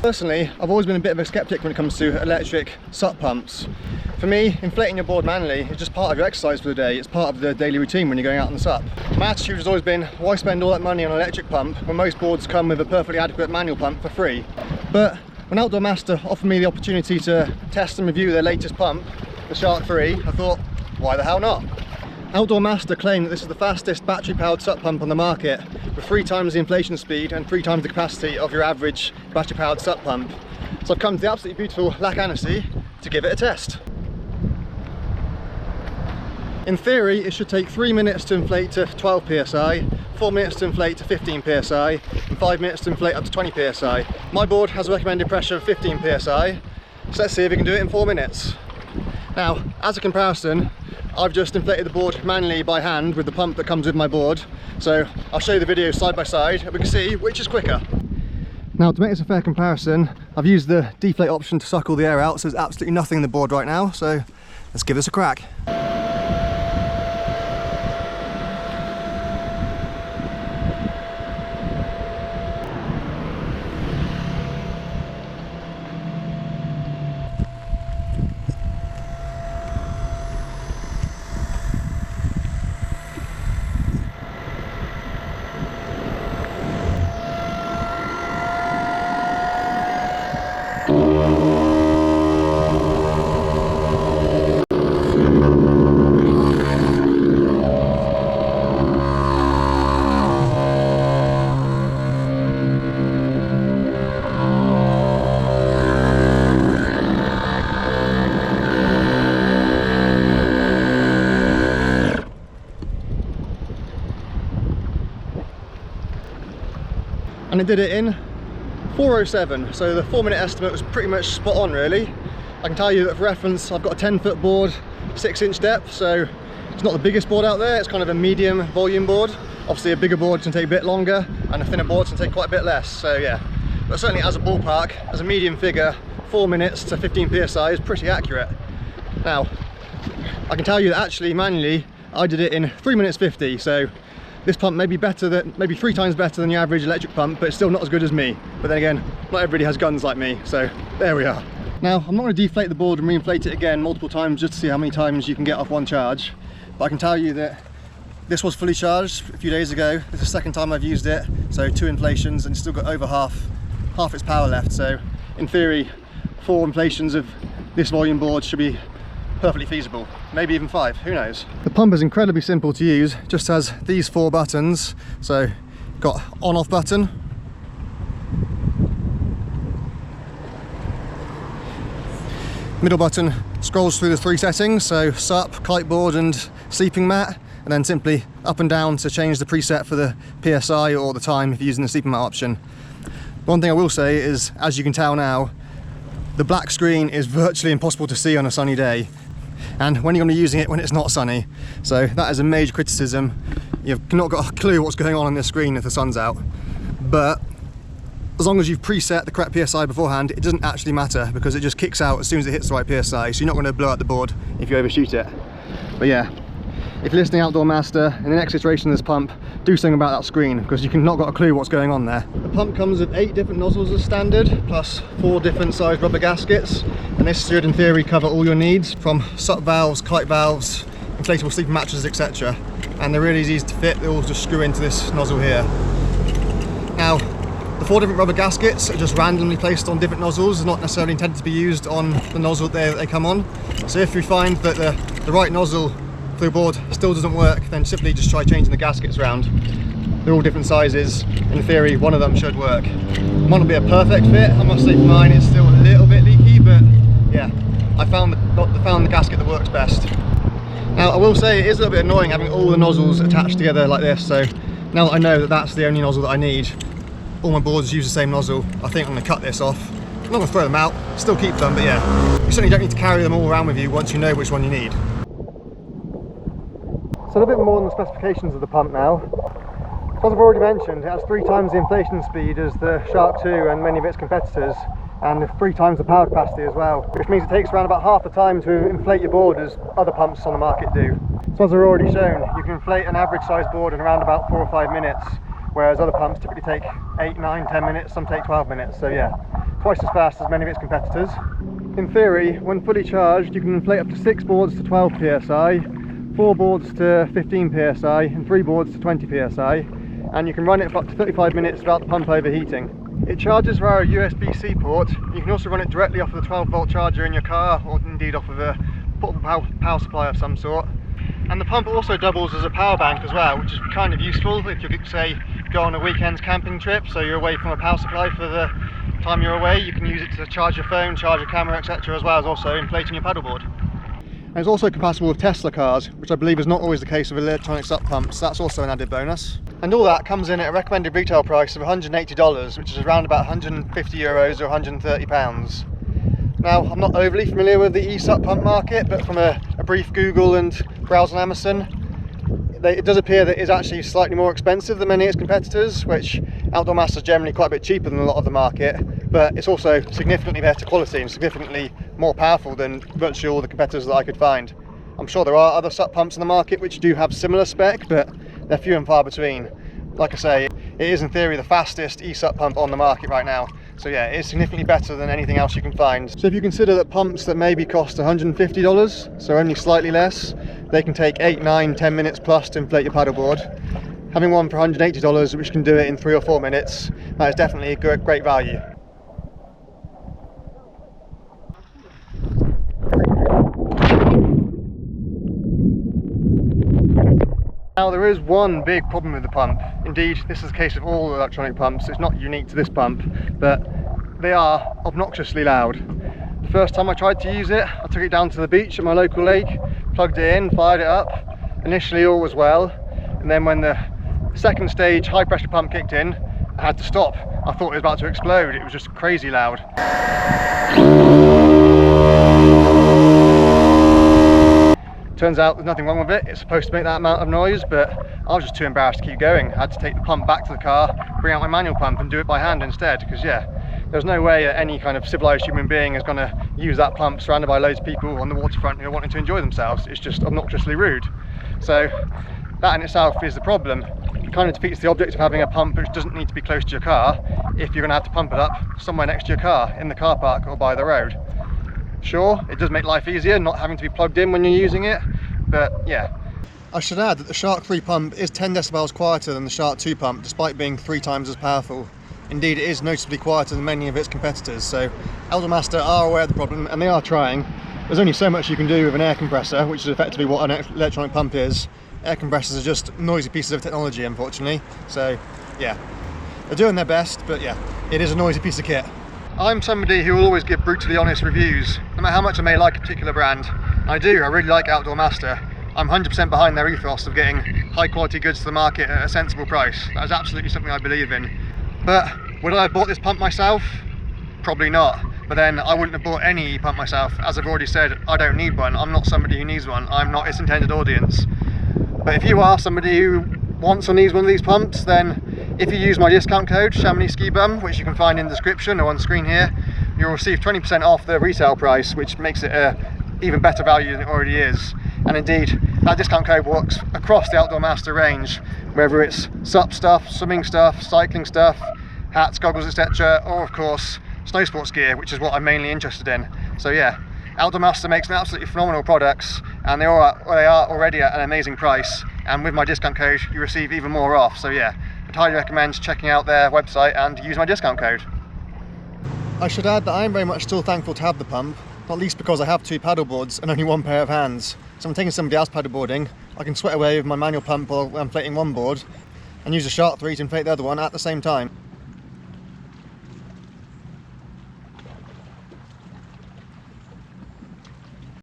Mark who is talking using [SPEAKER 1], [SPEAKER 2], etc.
[SPEAKER 1] Personally, I've always been a bit of a skeptic when it comes to electric SUP pumps. For me, inflating your board manually is just part of your exercise for the day. It's part of the daily routine when you're going out on the SUP. My attitude has always been, why spend all that money on an electric pump when most boards come with a perfectly adequate manual pump for free? But when Outdoor Master offered me the opportunity to test and review their latest pump, the Shark 3, I thought, why the hell not? Outdoor Master claim that this is the fastest battery-powered SUP pump on the market, with 3 times the inflation speed and 3 times the capacity of your average battery-powered SUP pump. So I've come to the absolutely beautiful Lac Annecy to give it a test. In theory, it should take 3 minutes to inflate to 12 psi, 4 minutes to inflate to 15 psi, and 5 minutes to inflate up to 20 psi. My board has a recommended pressure of 15 psi, so let's see if we can do it in 4 minutes. Now, as a comparison, I've just inflated the board manually by hand with the pump that comes with my board, so I'll show you the video side by side and we can see which is quicker. Now, to make this a fair comparison, I've used the deflate option to suck all the air out, so there's absolutely nothing in the board right now, so let's give this a crack. And it did it in 4:07, so the 4-minute estimate was pretty much spot on really. I can tell you that for reference, I've got a 10-foot board, 6-inch depth, so it's not the biggest board out there, it's kind of a medium volume board. Obviously a bigger board can take a bit longer, and a thinner board can take quite a bit less, so yeah. But certainly as a ballpark, as a medium figure, 4 minutes to 15 psi is pretty accurate. Now, I can tell you that actually manually, I did it in 3 minutes 50, so this pump may be better than, maybe 3 times better than the average electric pump, but it's still not as good as me. But then again, not everybody has guns like me, so there we are. Now, I'm not going to deflate the board and re-inflate it again multiple times just to see how many times you can get off one charge. But I can tell you that this was fully charged a few days ago. This is the second time I've used it, so 2 inflations and it's still got over half its power left. So in theory, 4 inflations of this volume board should be perfectly feasible, maybe even 5, who knows. The pump is incredibly simple to use, just has these 4 buttons. So got on-off button, middle button scrolls through the 3 settings, so SUP, kiteboard and sleeping mat, and then simply up and down to change the preset for the PSI or the time if you're using the sleeping mat option. One thing I will say is, as you can tell now, the black screen is virtually impossible to see on a sunny day, and when you're going to be using it when it's not sunny. So that is a major criticism. You've not got a clue what's going on this screen if the sun's out. But as long as you've preset the correct PSI beforehand, it doesn't actually matter because it just kicks out as soon as it hits the right PSI, so you're not going to blow out the board if you overshoot it. But yeah, if you're listening Outdoor Master, in the next iteration of this pump, do something about that screen because you've not got a clue what's going on there. The pump comes with 8 different nozzles as standard, plus 4 different sized rubber gaskets, and this should in theory cover all your needs, from SUP valves, kite valves, inflatable sleeping mattresses, etc. And they're really easy to fit, they all just screw into this nozzle here. Now, the 4 different rubber gaskets are just randomly placed on different nozzles, not necessarily intended to be used on the nozzle that they come on. So if you find that the right nozzle for your board still doesn't work, then simply just try changing the gaskets around. They're all different sizes. In theory, one of them should work. Might not be a perfect fit, I must say for mine it's still a little bit leaky, but yeah, I found the gasket that works best. Now I will say it is a little bit annoying having all the nozzles attached together like this, so now that I know that that's the only nozzle that I need, all my boards use the same nozzle, I think I'm going to cut this off. I'm not going to throw them out, still keep them, but yeah, you certainly don't need to carry them all around with you once you know which one you need. So a bit more on the specifications of the pump now. So as I've already mentioned, it has 3 times the inflation speed as the Shark 2 and many of its competitors, and 3 times the power capacity as well, which means it takes around about half the time to inflate your board as other pumps on the market do. So as I've already shown, you can inflate an average size board in around about 4 or 5 minutes, whereas other pumps typically take 8, 9, 10 minutes, some take 12 minutes. So yeah, twice as fast as many of its competitors. In theory, when fully charged, you can inflate up to 6 boards to 12 psi, 4 boards to 15 psi, and 3 boards to 20 psi, and you can run it for up to 35 minutes without the pump overheating. It charges via a USB-C port. You can also run it directly off of the 12-volt charger in your car, or indeed off of a portable power supply of some sort. And the pump also doubles as a power bank as well, which is kind of useful if you could, say, go on a weekend's camping trip, so you're away from a power supply for the time you're away. You can use it to charge your phone, charge your camera, etc., as well as also inflating your paddleboard. And it's also compatible with Tesla cars, which I believe is not always the case with electronic SUP pumps, so that's also an added bonus. And all that comes in at a recommended retail price of $180, which is around about €150 or £130. Now, I'm not overly familiar with the e-SUP pump market, but from a brief Google and browse on Amazon, it does appear that it's actually slightly more expensive than many of its competitors, which Outdoor Master is generally quite a bit cheaper than a lot of the market, but it's also significantly better quality and significantly more powerful than virtually all the competitors that I could find. I'm sure there are other SUP pumps in the market which do have similar spec, but they're few and far between. Like I say, it is in theory the fastest e-SUP pump on the market right now. So yeah, it is significantly better than anything else you can find. So if you consider that pumps that maybe cost $150, so only slightly less, they can take 8, 9, 10 minutes plus to inflate your paddleboard. Having one for $180 which can do it in 3 or 4 minutes, that is definitely a great value. Now there is one big problem with the pump. Indeed, this is the case of all electronic pumps. It's not unique to this pump, but they are obnoxiously loud. The first time I tried to use it, I took it down to the beach at my local lake, plugged it in, fired it up. Initially all was well, and then when the second stage high pressure pump kicked in, I had to stop. I thought it was about to explode. It was just crazy loud. Turns out there's nothing wrong with it. It's supposed to make that amount of noise, but I was just too embarrassed to keep going. I had to take the pump back to the car, bring out my manual pump and do it by hand instead, because yeah, there's no way that any kind of civilized human being is going to use that pump surrounded by loads of people on the waterfront who are wanting to enjoy themselves. It's just obnoxiously rude. So that in itself is the problem. It kind of defeats the object of having a pump which doesn't need to be close to your car if you're going to have to pump it up somewhere next to your car, in the car park or by the road. Sure, it does make life easier not having to be plugged in when you're using it, but yeah. I should add that the Shark 3 pump is 10 decibels quieter than the Shark 2 pump, despite being 3 times as powerful. Indeed, it is noticeably quieter than many of its competitors, so Outdoor Master are aware of the problem and they are trying. There's only so much you can do with an air compressor, which is effectively what an electronic pump is. Air compressors are just noisy pieces of technology, unfortunately, so yeah. They're doing their best, but yeah, it is a noisy piece of kit. I'm somebody who will always give brutally honest reviews, no matter how much I may like a particular brand. I really like Outdoor Master. I'm 100% behind their ethos of getting high quality goods to the market at a sensible price. That is absolutely something I believe in. But would I have bought this pump myself? Probably not. But then I wouldn't have bought any pump myself. As I've already said, I don't need one. I'm not somebody who needs one. I'm not its intended audience. But if you are somebody who wants or needs one of these pumps, then if you use my discount code SkiBum, which you can find in the description or on screen here, you'll receive 20% off the retail price, which makes it a even better value than it already is. And indeed, that discount code works across the Outdoor Master range, whether it's SUP stuff, swimming stuff, cycling stuff, hats, goggles, etc., or of course snowsports gear, which is what I'm mainly interested in. So yeah, Outdoor Master makes some absolutely phenomenal products, and they are already at an amazing price, and with my discount code you receive even more off. So yeah, I'd highly recommend checking out their website and use my discount code. I should add that I am very much still thankful to have the pump, not least because I have 2 paddleboards and only 1 pair of hands. So I'm taking somebody else paddleboarding, I can sweat away with my manual pump while inflating one board and use the Shark 3 to inflate the other one at the same time.